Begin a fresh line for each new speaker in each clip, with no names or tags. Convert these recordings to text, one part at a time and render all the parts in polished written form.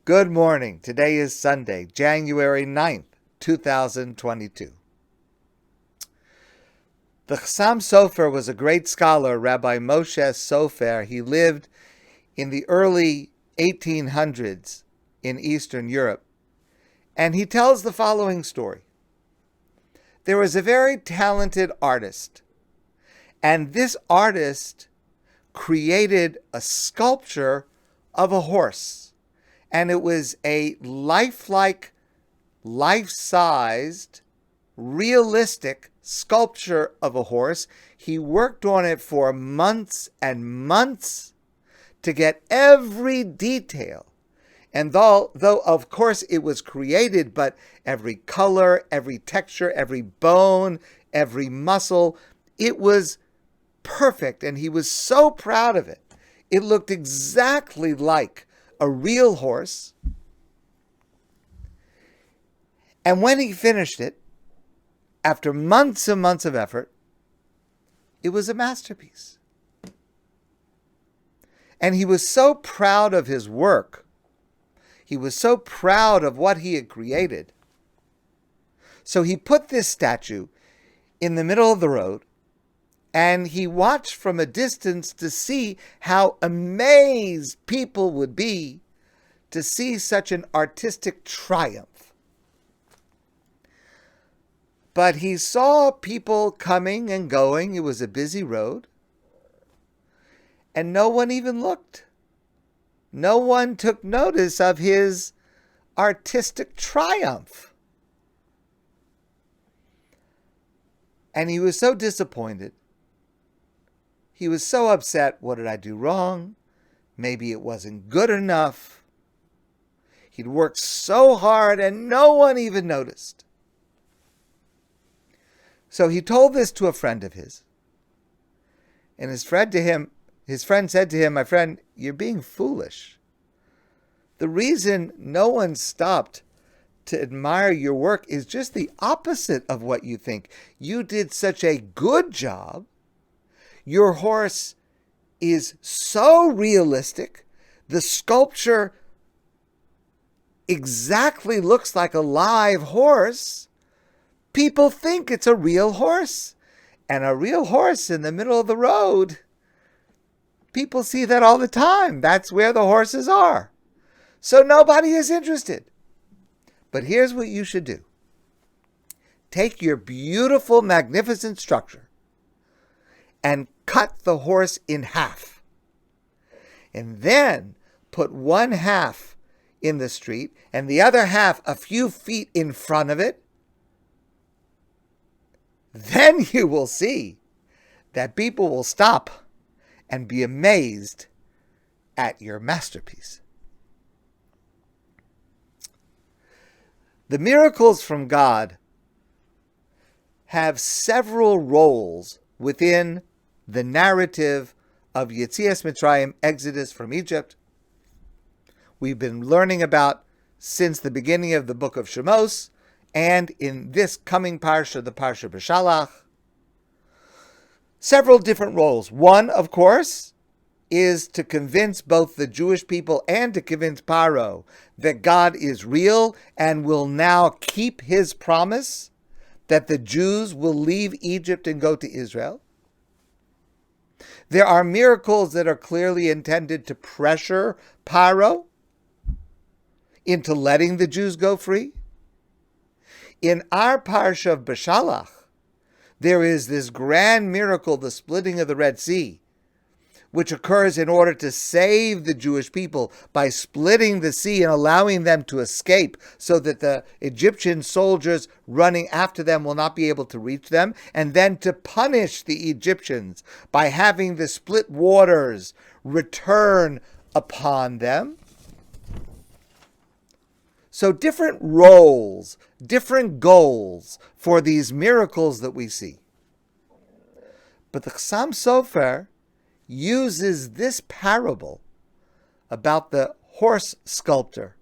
Good morning. Today is Sunday, January 9th, 2022. The Chassam Sofer was a great scholar, Rabbi Moshe Sofer. He lived in the early 1800s in Eastern Europe. And he tells the following story. There was a very talented artist, and this artist created a sculpture of a horse. And it was a lifelike, life-sized, realistic sculpture of a horse. He worked on it for months and months to get every detail. And though of course it was created, but every color, every texture, every bone, every muscle, it was perfect. And he was so proud of it. It looked exactly like a real horse. And when he finished it, after months and months of effort, it was a masterpiece. And he was so proud of his work. He was so proud of what he had created. So he put this statue in the middle of the road, and he watched from a distance to see how amazed people would be to see such an artistic triumph. But he saw people coming and going. It was a busy road. And no one even looked. No one took notice of his artistic triumph. And he was so disappointed. He was so upset. What did I do wrong? Maybe it wasn't good enough. He'd worked so hard and no one even noticed. So he told this to a friend of his. And his friend said to him, "My friend, you're being foolish. The reason no one stopped to admire your work is just the opposite of what you think. You did such a good job. Your horse is so realistic. The sculpture exactly looks like a live horse. People think it's a real horse. And a real horse in the middle of the road, people see that all the time. That's where the horses are. So nobody is interested. But here's what you should do. Take your beautiful, magnificent structure and cut the horse in half. And then put one half in the street and the other half a few feet in front of it. Then you will see that people will stop and be amazed at your masterpiece." The miracles from God have several roles within the narrative of Yetzias Mitzrayim, Exodus from Egypt. We've been learning about since the beginning of the book of Shemos, and in this coming parsha, the Parsha B'Shalach, several different roles. One, of course, is to convince both the Jewish people and to convince Paro that God is real and will now keep his promise that the Jews will leave Egypt and go to Israel. There are miracles that are clearly intended to pressure Paro into letting the Jews go free. In our Parsha of B'Shalach, there is this grand miracle, the splitting of the Red Sea, which occurs in order to save the Jewish people by splitting the sea and allowing them to escape so that the Egyptian soldiers running after them will not be able to reach them, and then to punish the Egyptians by having the split waters return upon them. So different roles, different goals for these miracles that we see. But the Chassam Sofer uses this parable about the horse sculptor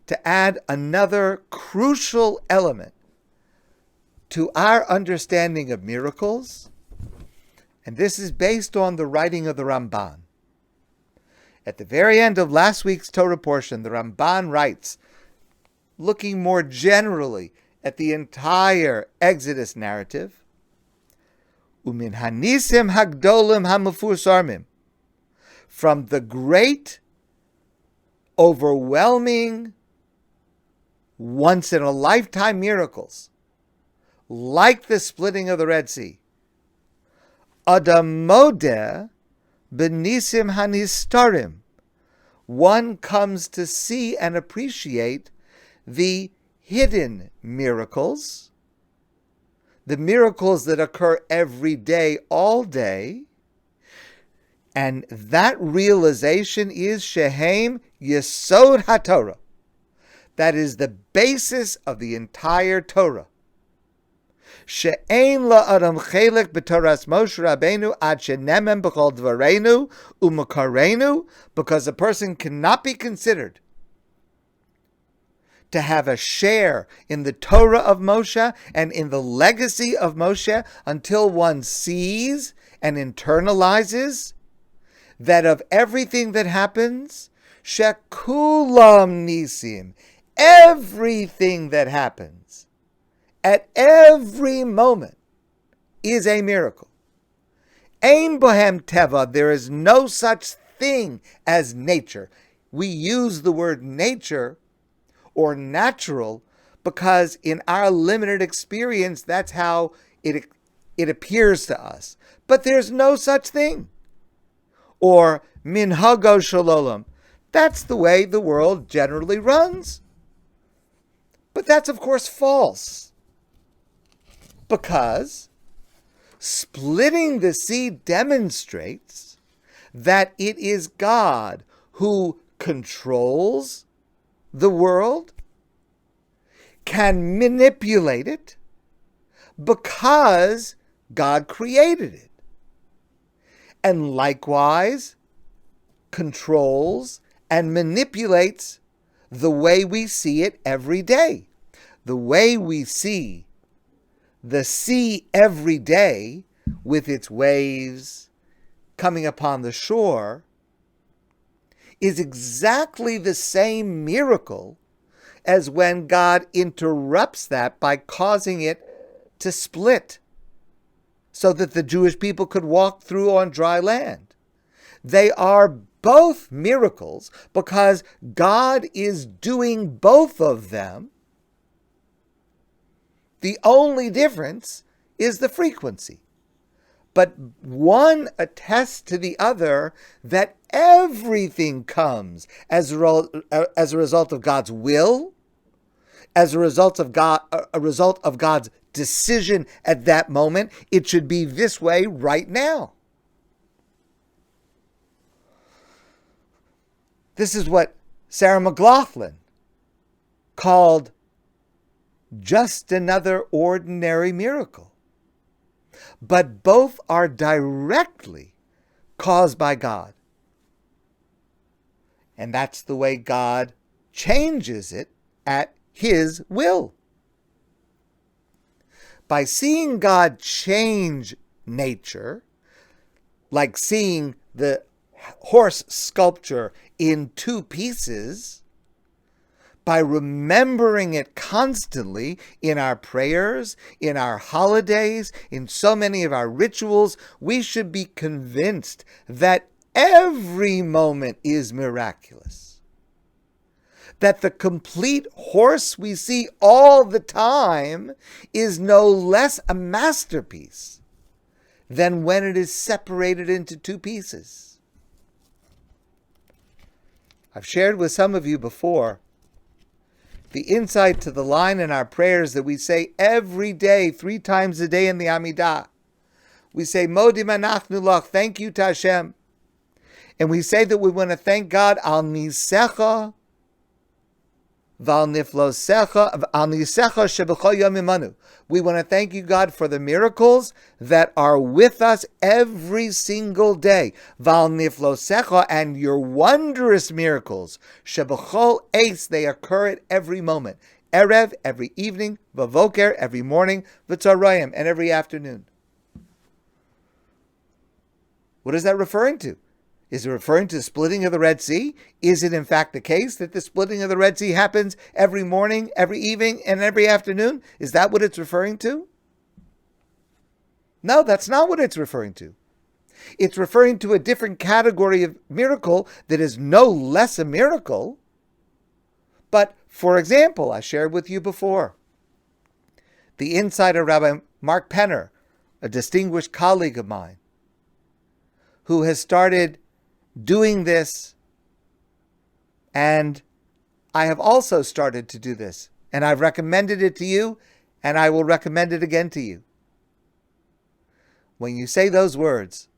to add another crucial element to our understanding of miracles, and this is based on the writing of the Ramban. At the very end of last week's Torah portion, the Ramban writes, looking more generally at the entire Exodus narrative, Umin hanisim hagdolim hamufusarmim, from the great, overwhelming, once-in-a-lifetime miracles, like the splitting of the Red Sea, Adam modeh benisim hanistarim, one comes to see and appreciate the hidden miracles, the miracles that occur every day, all day, and that realization is Shehem Yesod HaTorah. That is the basis of the entire Torah. She'ein la'adam chelek b'toras Moshe Rabbeinu ad shenemem b'chol dvareinu u'makarenu, because a person cannot be considered to have a share in the Torah of Moshe and in the legacy of Moshe until one sees and internalizes that of everything that happens, shekulam nisim, everything that happens at every moment is a miracle. Ein bohem teva, there is no such thing as nature. We use the word nature or natural because in our limited experience, that's how it appears to us. But there's no such thing. Or minhago shalom, that's the way the world generally runs. But that's, of course, false. Because splitting the sea demonstrates that it is God who controls the world, can manipulate it, because God created it. And likewise controls and manipulates the way we see it every day. The way we see the sea every day with its waves coming upon the shore is exactly the same miracle as when God interrupts that by causing it to split so that the Jewish people could walk through on dry land. They are both miracles because God is doing both of them. The only difference is the frequency. But one attests to the other that everything comes as a result of God's will, as a result of God's decision at that moment. It should be this way right now. This is what Sarah McLachlan called just another ordinary miracle. But both are directly caused by God. And that's the way God changes it at His will. By seeing God change nature, like seeing the horse sculpture in two pieces, by remembering it constantly in our prayers, in our holidays, in so many of our rituals, we should be convinced that every moment is miraculous. That the complete horse we see all the time is no less a masterpiece than when it is separated into two pieces. I've shared with some of you before the insight to the line in our prayers that we say every day, 3 times a day in the Amidah. We say, Modim anachnu lach, thank you to Hashem. And we say that we want to thank God al nisecha v'al niflosecha al nisecha shebecho yom imanu. We want to thank you, God, for the miracles that are with us every single day. V'al niflosecha, and your wondrous miracles. Shebechol eis, they occur at every moment. Erev, every evening. V'voker, every morning. V'tzarayim, and every afternoon. What is that referring to? Is it referring to the splitting of the Red Sea? Is it in fact the case that the splitting of the Red Sea happens every morning, every evening, and every afternoon? Is that what it's referring to? No, that's not what it's referring to. It's referring to a different category of miracle that is no less a miracle. But, for example, I shared with you before, the insight of Rabbi Mark Penner, a distinguished colleague of mine, who has started doing this, and I have also started to do this, and I've recommended it to you, and I will recommend it again to you. When you say those words,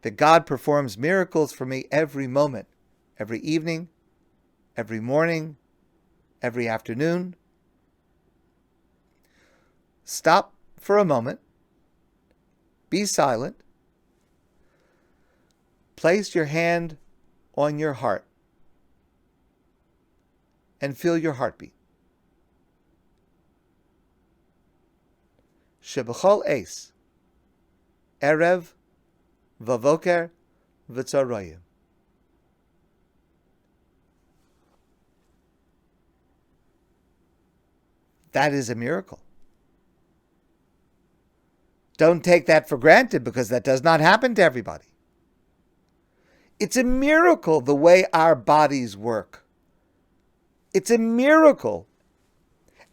that God performs miracles for me every moment, every evening, every morning, every afternoon, stop for a moment, be silent, place your hand on your heart and feel your heartbeat. Shebechol eis, erev, vavoker, v'tzarayim. That is a miracle. Don't take that for granted, because that does not happen to everybody. It's a miracle the way our bodies work. It's a miracle.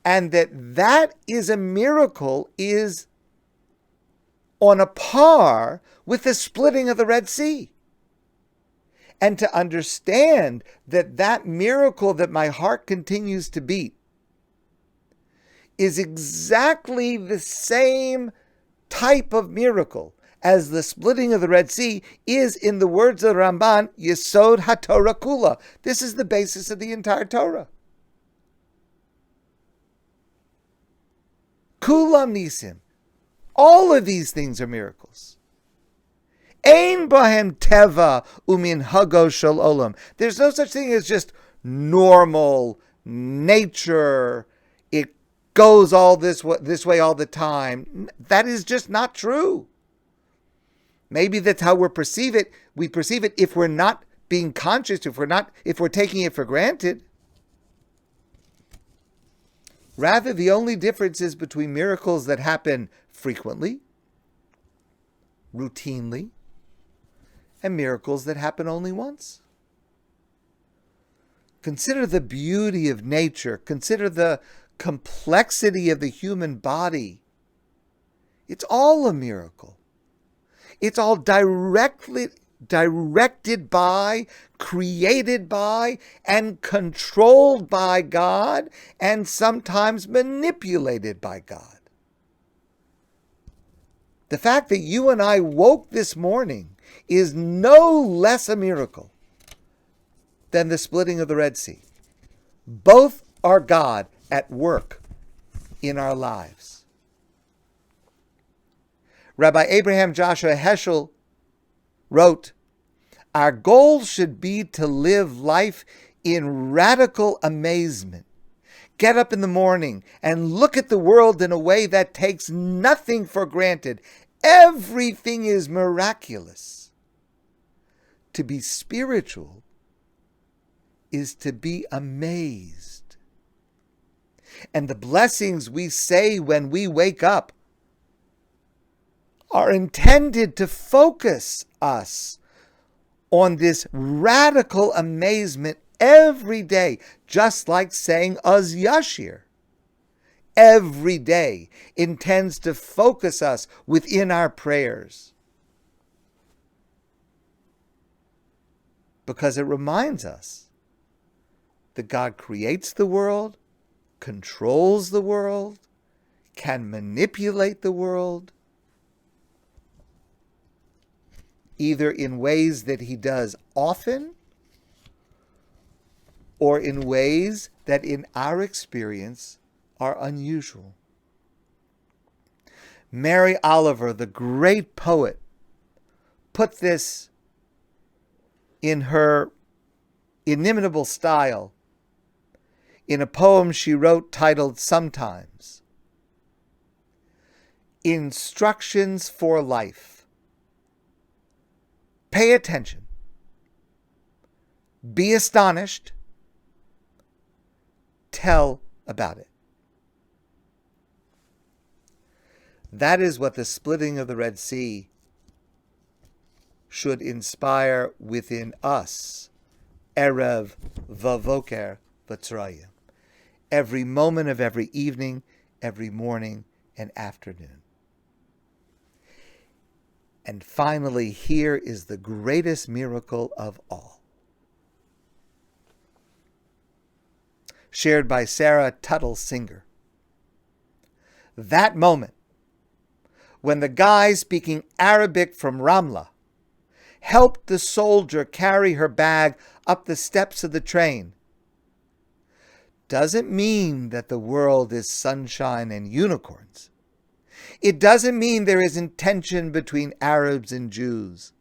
And that is a miracle is on a par with the splitting of the Red Sea. And to understand that miracle that my heart continues to beat is exactly the same type of miracle as the splitting of the Red Sea is, in the words of the Ramban, Yesod HaTorah Kula. This is the basis of the entire Torah. Kulam Nisim. All of these things are miracles. Ein Bahem Teva Uminhago Shel Olam. There's no such thing as just normal nature. It goes all this way all the time. That is just not true. Maybe that's how we perceive it. We perceive it if we're not being conscious, if we're taking it for granted. Rather, the only difference is between miracles that happen frequently, routinely, and miracles that happen only once. Consider the beauty of nature. Consider the complexity of the human body. It's all a miracle. It's all directed by, created by, and controlled by God, and sometimes manipulated by God. The fact that you and I woke this morning is no less a miracle than the splitting of the Red Sea. Both are God at work in our lives. Rabbi Abraham Joshua Heschel wrote, "Our goal should be to live life in radical amazement. Get up in the morning and look at the world in a way that takes nothing for granted. Everything is miraculous. To be spiritual is to be amazed. And the blessings we say when we wake up are intended to focus us on this radical amazement every day, just like saying Az Yashir. Every day intends to focus us within our prayers, because it reminds us that God creates the world, controls the world, can manipulate the world, either in ways that he does often or in ways that in our experience are unusual. Mary Oliver, the great poet, put this in her inimitable style in a poem she wrote titled Sometimes. Instructions for Life. Pay attention. Be astonished. Tell about it. That is what the splitting of the Red Sea should inspire within us. Erev vavoker v'tzrayim. Every moment of every evening, every morning and afternoon. And finally, here is the greatest miracle of all. Shared by Sarah Tuttle Singer. That moment, when the guy speaking Arabic from Ramla helped the soldier carry her bag up the steps of the train, doesn't mean that the world is sunshine and unicorns. It doesn't mean there isn't tension between Arabs and Jews.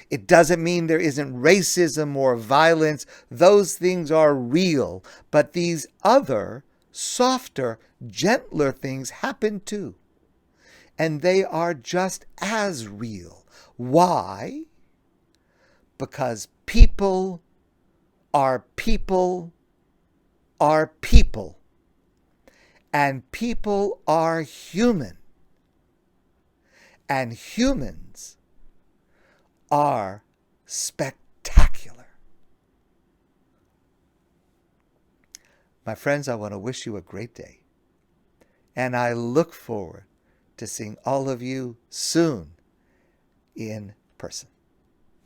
It doesn't mean there isn't racism or violence. Those things are real. But these other, softer, gentler things happen too. And they are just as real. Why? Because people are people are people. And people are human. And humans are spectacular. My friends, I want to wish you a great day. And I look forward to seeing all of you soon in person.